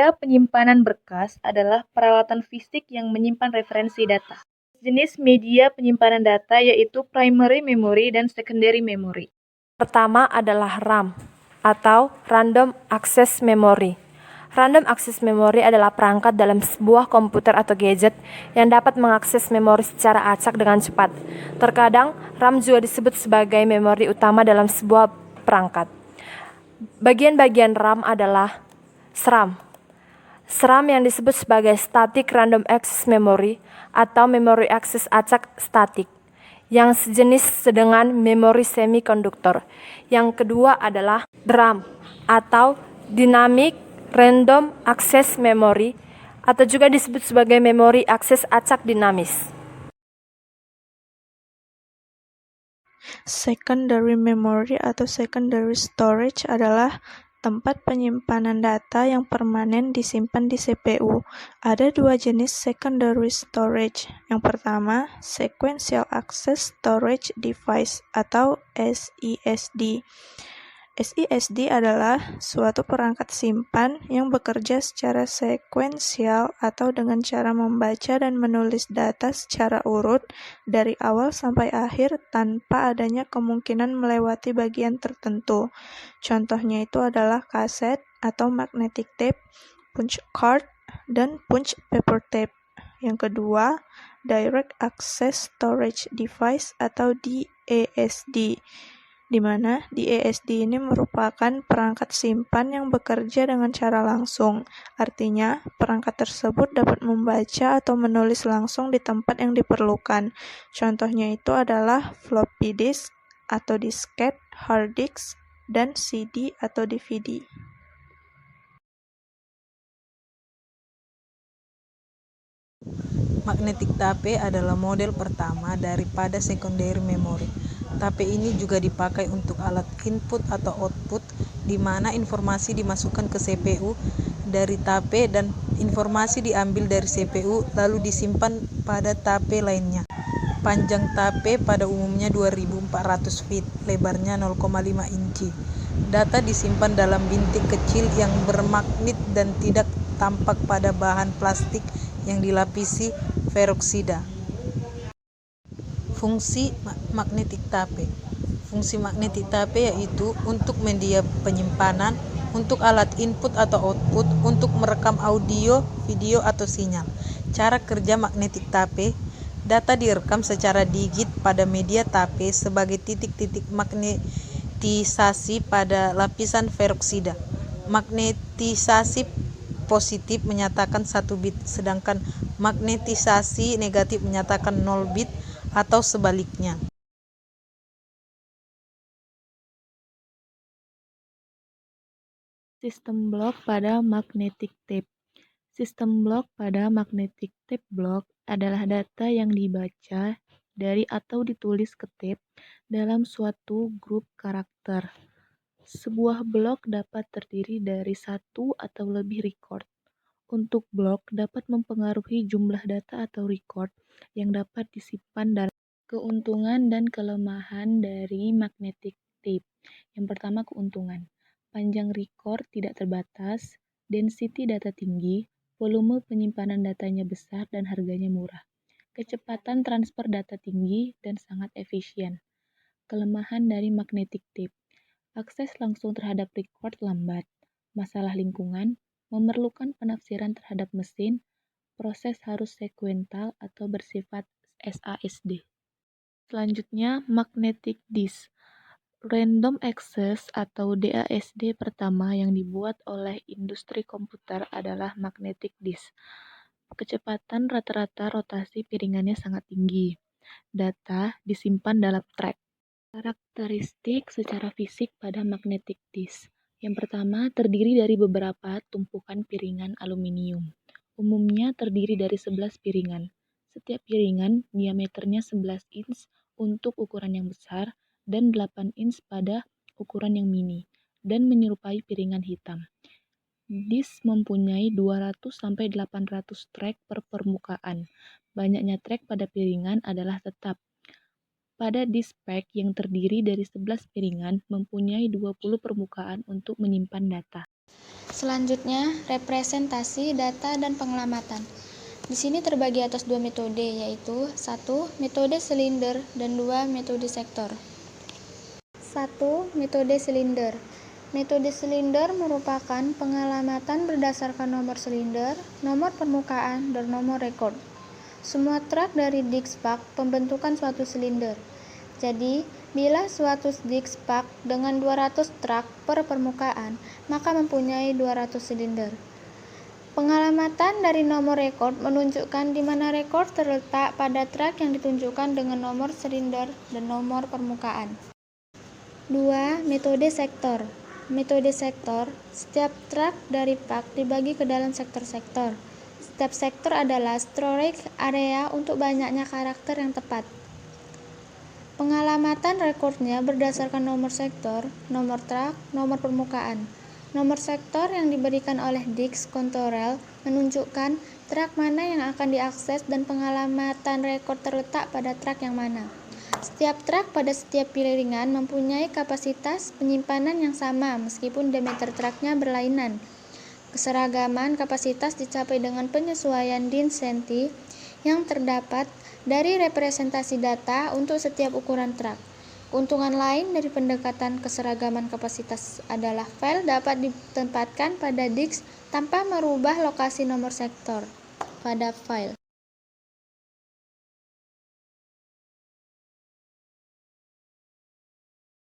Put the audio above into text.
Media penyimpanan berkas adalah peralatan fisik yang menyimpan referensi data. Jenis media penyimpanan data yaitu primary memory dan secondary memory. Pertama adalah RAM atau Random Access Memory. Random Access Memory adalah perangkat dalam sebuah komputer atau gadget yang dapat mengakses memori secara acak dengan cepat. Terkadang, RAM juga disebut sebagai memori utama dalam sebuah perangkat. Bagian-bagian RAM adalah SRAM. SRAM yang disebut sebagai Static Random Access Memory atau memori akses acak statik, yang sejenis dengan memori semikonduktor. Yang kedua adalah DRAM atau Dynamic Random Access Memory atau juga disebut sebagai memori akses acak dinamis. Secondary memory atau secondary storage adalah tempat penyimpanan data yang permanen disimpan di CPU. Ada dua jenis secondary storage. Yang pertama, Sequential Access Storage Device atau SESD. SESD adalah suatu perangkat simpan yang bekerja secara sekuensial atau dengan cara membaca dan menulis data secara urut dari awal sampai akhir tanpa adanya kemungkinan melewati bagian tertentu. Contohnya itu adalah kaset atau magnetic tape, punch card, dan punch paper tape. Yang kedua, Direct Access Storage Device atau DASD, di mana DASD ini merupakan perangkat simpan yang bekerja dengan cara langsung. Artinya, perangkat tersebut dapat membaca atau menulis langsung di tempat yang diperlukan. Contohnya itu adalah floppy disk atau disket, hard disk, dan CD atau DVD. Magnetic tape adalah model pertama daripada secondary memory. Tape ini juga dipakai untuk alat input atau output, di mana informasi dimasukkan ke CPU dari tape dan informasi diambil dari CPU lalu disimpan pada tape lainnya. Panjang tape pada umumnya 2400 feet, lebarnya 0,5 inci. Data disimpan dalam bintik kecil yang bermagnet dan tidak tampak pada bahan plastik yang dilapisi peroksida. Fungsi magnetic tape. Fungsi magnetic tape yaitu untuk media penyimpanan, untuk alat input atau output, untuk merekam audio, video, atau sinyal. Cara kerja magnetic tape: data direkam secara digit pada media tape sebagai titik-titik magnetisasi pada lapisan peroksida. Magnetisasi positif menyatakan 1 bit, sedangkan magnetisasi negatif menyatakan 0 bit atau sebaliknya. Sistem blok pada magnetic tape. Sistem blok pada magnetic tape block adalah data yang dibaca dari atau ditulis ke tape dalam suatu grup karakter. Sebuah blok dapat terdiri dari satu atau lebih record. Untuk blok dapat mempengaruhi jumlah data atau record yang dapat disimpan dalam. Keuntungan dan kelemahan dari magnetic tape. Yang pertama, keuntungan. Panjang record tidak terbatas, density data tinggi, volume penyimpanan datanya besar dan harganya murah. Kecepatan transfer data tinggi dan sangat efisien. Kelemahan dari magnetic tape. Akses langsung terhadap record lambat. Masalah lingkungan, memerlukan penafsiran terhadap mesin, proses harus sekuensial atau bersifat SASD. Selanjutnya, magnetic disk. Random Access atau DASD pertama yang dibuat oleh industri komputer adalah magnetic disk. Kecepatan rata-rata rotasi piringannya sangat tinggi. Data disimpan dalam track. Karakteristik secara fisik pada magnetic disk. Yang pertama, terdiri dari beberapa tumpukan piringan aluminium. Umumnya terdiri dari 11 piringan. Setiap piringan diameternya 11 inch untuk ukuran yang besar dan 8 inch pada ukuran yang mini, dan menyerupai piringan hitam. Disk mempunyai 200-800 track per permukaan. Banyaknya track pada piringan adalah tetap. Pada disk pack yang terdiri dari 11 piringan mempunyai 20 permukaan untuk menyimpan data. Selanjutnya, representasi data dan pengelamatan. Di sini terbagi atas dua metode, yaitu 1. Metode silinder dan 2. Metode sektor. 1. Metode silinder. Metode silinder merupakan pengelamatan berdasarkan nomor silinder, nomor permukaan, dan nomor rekor. Semua truk dari Dixpak pembentukan suatu silinder. Jadi, bila suatu Dixpak dengan 200 truk per permukaan, maka mempunyai 200 silinder. Pengelamatan dari nomor rekor menunjukkan di mana rekor terletak pada truk yang ditunjukkan dengan nomor silinder dan nomor permukaan. 2. Metode sektor. Metode sektor, setiap truk dari pak dibagi ke dalam sektor-sektor. Setiap sektor adalah storage area untuk banyaknya karakter yang tepat. Pengelamatan rekornya berdasarkan nomor sektor, nomor truk, nomor permukaan. Nomor sektor yang diberikan oleh Dix Control menunjukkan truk mana yang akan diakses dan pengelamatan rekor terletak pada truk yang mana. Setiap truk pada setiap piringan mempunyai kapasitas penyimpanan yang sama meskipun diameter truknya berlainan. Keseragaman kapasitas dicapai dengan penyesuaian density yang terdapat dari representasi data untuk setiap ukuran truk. Keuntungan lain dari pendekatan keseragaman kapasitas adalah file dapat ditempatkan pada disk tanpa merubah lokasi nomor sektor pada file.